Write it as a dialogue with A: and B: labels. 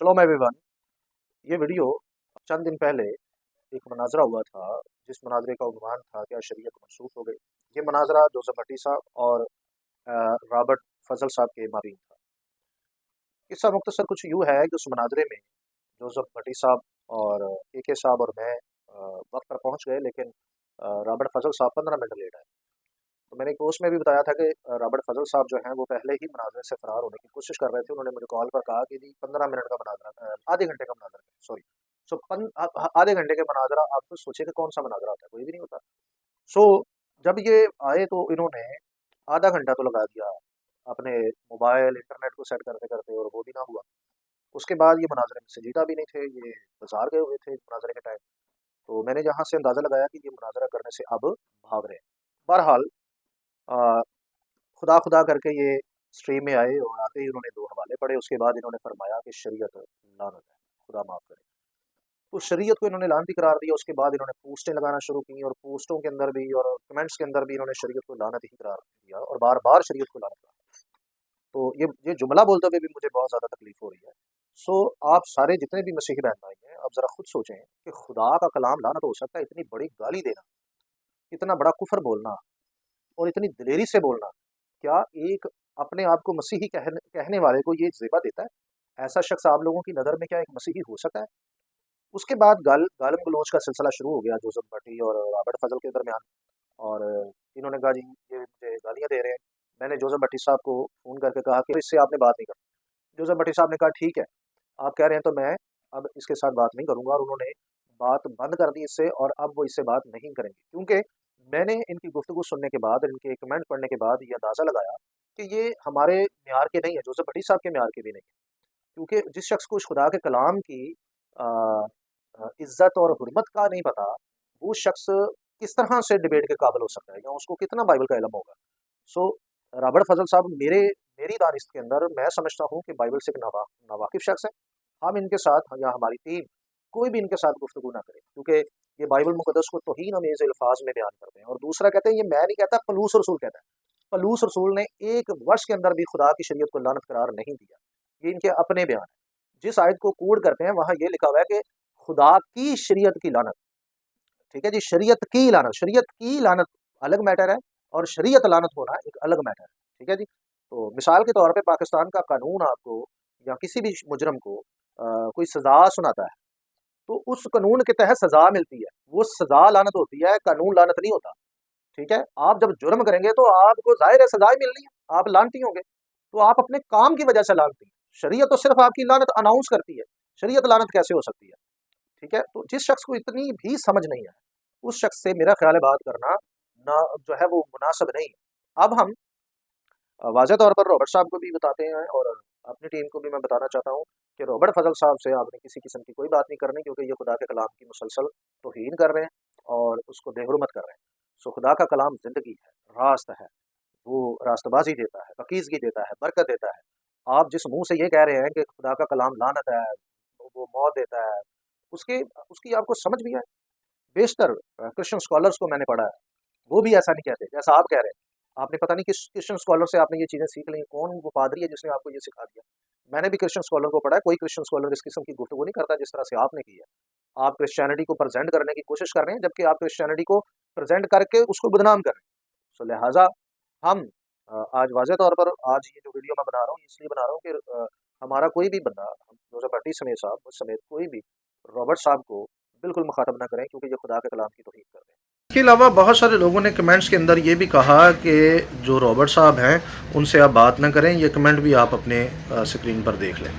A: शलोम everyone. ये video चंद दिन पहले एक मनाजरा हुआ था, जिस मनाजरे का उन्वान था क्या शरीयत मनसूख हो गई। ये मनाजरा जोसेफ भट्टी साहब और रॉबर्ट फजल साहब के माबीन था। किस्सा मुख्तसर कुछ यूँ है कि उस मनाजरे में जोसेफ भट्टी साहब और के साहब और मैं वक्त पर पहुँच गए, लेकिन रॉबर्ट फजल साहब 15 मिनट लेट आए। तो मैंने एक पोस्ट में भी बताया था कि रॉबर्ट फजल साहब जो हैं वो पहले ही मनाजरे से फ़रार होने की कोशिश कर रहे थे। उन्होंने मुझे कॉल पर कहा कि जी 15 मिनट का मनाजरा, आधे घंटे का मनाजरा, सॉरी। सो आधे घंटे के मनाजरा, आप तो सोचिए कि कौन सा मनाजरा होता है, कोई भी नहीं होता। सो जब ये आए तो इन्होंने आधा घंटा तो लगा दिया अपने मोबाइल इंटरनेट को सेट करते करते, और वो भी ना हुआ। उसके बाद ये मनाजरे में संजीदा भी नहीं थे, ये बाजार गए हुए थे मनाजरे के टाइम। तो मैंने जहाँ से अंदाज़ा लगाया कि ये मुनाजरा करने से अब भाग रहे हैं। बहरहाल अ, खुदा खुदा करके ये स्ट्रीम में आए, और आते ही उन्होंने 2 हवाले पढ़े। उसके बाद इन्होंने फरमाया कि शरीयत लानत है, खुदा माफ़ करे। तो शरीयत को इन्होंने लानती करार दिया। उसके बाद इन्होंने पोस्टें लगाना शुरू की, और पोस्टों के अंदर भी और कमेंट्स के अंदर भी इन्होंने शरीयत को लानत ही करार दिया, और बार-बार शरीयत को लानत करार। तो ये जुमला बोलते हुए भी मुझे बहुत ज़्यादा तकलीफ़ हो रही है। सो आप सारे जितने भी मसीही बहन-भाई हैं, आप ज़रा खुद सोचें कि खुदा का कलाम लानत हो सकता है? इतनी बड़ी गाली देना, इतना बड़ा कुफ़र बोलना और इतनी दिलेरी से बोलना, क्या एक अपने आप को मसीही कहने वाले को ये ज़ेबा देता है? ऐसा शख्स आप लोगों की नज़र में क्या एक मसीही हो सकता है? उसके बाद गालिम गलौच का सिलसिला शुरू हो गया जोसेफ भट्टी और रॉबर्ट फजल के दरमियान, और इन्होंने कहा जी ये मुझे गालियाँ दे रहे हैं। मैंने जोसेफ भट्टी साहब को फ़ोन करके कहा कि इससे आपने बात नहीं करनी। जोसेफ भट्टी साहब ने कहा ठीक है, आप कह रहे हैं तो मैं अब इसके साथ बात नहीं करूँगा, और उन्होंने बात बंद कर दी इससे, और अब वो इससे बात नहीं करेंगे। क्योंकि मैंने इनकी गुफ्तगू सुनने के बाद, इनके कमेंट पढ़ने के बाद ये अंदाज़ा लगाया कि ये हमारे म्यार के नहीं है, जोसेफ भट्टी साहब के म्यार के भी नहीं है। क्योंकि जिस शख्स को इस खुदा के कलाम की इज़्ज़त और हुर्मत का नहीं पता, वो शख्स किस तरह से डिबेट के काबिल हो सकता है, या उसको कितना बाइबल का इल्म होगा। सो रॉबर्ट फजल साहब मेरी दानिश के अंदर मैं समझता हूँ कि बाइबल से एक नावाकिफ़ शख्स है। हम इनके साथ, या हमारी टीम, कोई भी इनके साथ गुफ्तगू ना करे, क्योंकि ये बाइबल मुक़द्दस को तौहीन अमेज़ अल्फाज में बयान करते हैं। और दूसरा कहते हैं, ये मैं नहीं कहता, पलूस रसूल कहता है। पलूस रसूल ने एक वर्ष के अंदर भी खुदा की शरीयत को लानत करार नहीं दिया। ये इनके अपने बयान है। जिस आयत को कोड करते हैं वहाँ ये लिखा हुआ है कि खुदा की शरीयत की लानत। ठीक है जी, शरीयत की लानत अलग मैटर है, और शरीयत लानत होना एक अलग मैटर है। ठीक है जी। तो मिसाल के तौर पे पाकिस्तान का कानून आपको या किसी भी मुजरम को कोई सज़ा सुनाता है, तो उस कानून के तहत सज़ा मिलती है, वो सज़ा लानत होती है, कानून लानत नहीं होता। ठीक है, आप जब जुर्म करेंगे तो आपको ज़ाहिर है सज़ा ही मिलनी है, आप लानती होंगे। तो आप अपने काम की वजह से लानती हैं। शरीयत तो सिर्फ आपकी लानत अनाउंस करती है, शरीयत लानत कैसे हो सकती है? ठीक है, तो जिस शख्स को इतनी भी समझ नहीं है, उस शख्स से मेरा ख्याल है बात करना ना जो है वो मुनासिब नहीं है। अब हम वाज़ेह तौर पर रॉबर्ट साहब को भी बताते हैं, और अपनी टीम को भी मैं बताना चाहता हूँ कि रॉबर्ट फजल साहब से आपने किसी किस्म की कोई बात नहीं करनी, क्योंकि ये खुदा के कलाम की मुसलसल तौहीन कर रहे हैं और उसको बेहुरमत कर रहे हैं। सो खुदा का कलाम ज़िंदगी है, रास्त है, वो रास्तबाज़ी देता है, पाकीज़गी देता है, बरकत देता है। आप जिस मुँह से ये कह रहे हैं कि खुदा का कलाम लानत है, वो मौत देता है, उसके उसकी आपको समझ भी है? बेशतर क्रिश्चियन स्कॉलर्स को मैंने पढ़ा है, वो भी ऐसा नहीं कहते जैसा आप कह रहे हैं। आपने पता नहीं किस क्रिश्चियन स्कॉलर से आपने ये चीज़ें सीख ली, कौन वो पादरी है जिसने आपको ये सिखा दिया। मैंने भी क्रिश्चियन स्कॉलर को पढ़ा है, कोई क्रिश्चियन स्कॉलर इस किस्म की गुफ्तगू नहीं करता जिस तरह से आपने की है। आप क्रिश्चियनिटी को प्रेज़ेंट करने की कोशिश कर रहे हैं, जबकि आप क्रिश्चियनिटी को प्रेज़ेंट करके उसको बदनाम कर रहे हैं। सो लिहाज़ा हम आज वाज़ेह तौर पर आज ये जो वीडियो मैं बना रहा हूँ, इसलिए बना रहा हूँ कि हमारा कोई भी बंदा, जोसेफ भट्टी समेत साहब, मुझ समेत कोई भी, रॉबर्ट साहब को बिल्कुल मुखातब ना करें, क्योंकि ये खुदा के कलाम की तौहीन कर रहे हैं। इसके अलावा बहुत सारे लोगों ने कमेंट्स के अंदर ये भी कहा कि जो रॉबर्ट साहब हैं उनसे आप बात ना करें। ये कमेंट भी आप अपने स्क्रीन पर देख लें।